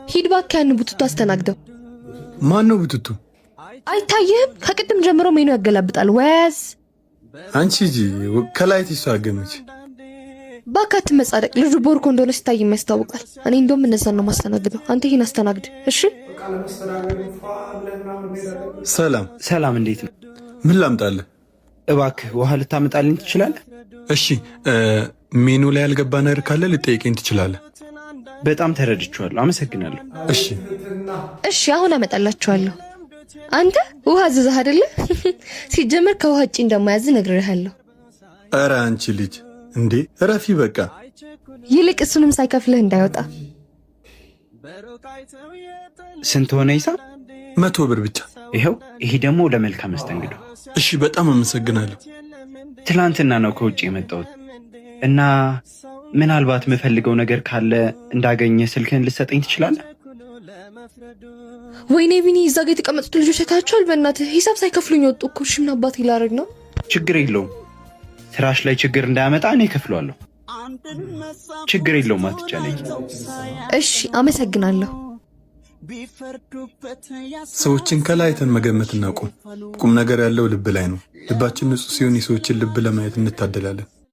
ሂድ እባክህ ያን ቡትቱ አስተናግደው። ማን ነው ቡትቱ? አይታየህም? ከቅድም ጀምሮ ሜኑ ያገላብጣል። ወያዝ አንቺ ሂጂ ከላይ ትሳገምች። ባካት መጻደቅ ልጁ ቦርኮ እንደሆነ ሲታይ ያስታውቃል። እኔ እንደውም እነዛን ነው ማስተናግደው። አንተ ይሄን አስተናግድ እሺ። ሰላም እንዴት ነው? ምን ላምጣልህ? እባክህ ውሃ ልታመጣልኝ ትችላለህ? እሺ ሜኑ ላይ ያልገባ ነገር ካለ ልጠይቀኝ ትችላለህ። በጣም ተረድቻለሁ፣ አመሰግናለሁ። እሺ አሁን አመጣላችኋለሁ። አንተ ውሃ አዘዘህ አይደለ? ሲጀመር ከውሃ ውጪ እንደማያዝ ነግሬሃለሁ። ኧረ አንቺ ልጅ እንዴ ረፊ በቃ። ይልቅ እሱንም ሳይከፍልህ እንዳይወጣ። ስንት ሆነ ሂሳብ? 100 ብር ብቻ። ይሄ ደግሞ ለመልካም መስተንግዶ። እሺ በጣም አመሰግናለሁ። ትላንትና ነው ከውጭ የመጣሁት እና ምናልባት የምፈልገው ነገር ካለ እንዳገኘ ስልክህን ልትሰጠኝ ትችላለህ? ወይኔ ቢኒ እዛ ጋ የተቀመጡት ልጆች አይታቸዋል። በእናትህ ሂሳብ ሳይከፍሉኝ ወጡ እኮ። እሺ ምን አባቴ ላደርግ ነው? ችግር የለውም፣ ስራሽ ላይ ችግር እንዳያመጣ እኔ እከፍለዋለሁ። ችግር የለውም፣ አትጨነቂ። እሺ አመሰግናለሁ። ሰዎችን ከላይ አይተን መገመት እናቁም። ቁም ነገር ያለው ልብ ላይ ነው። ልባችን ንጹህ ሲሆን የሰዎችን ልብ ለማየት እንታደላለን።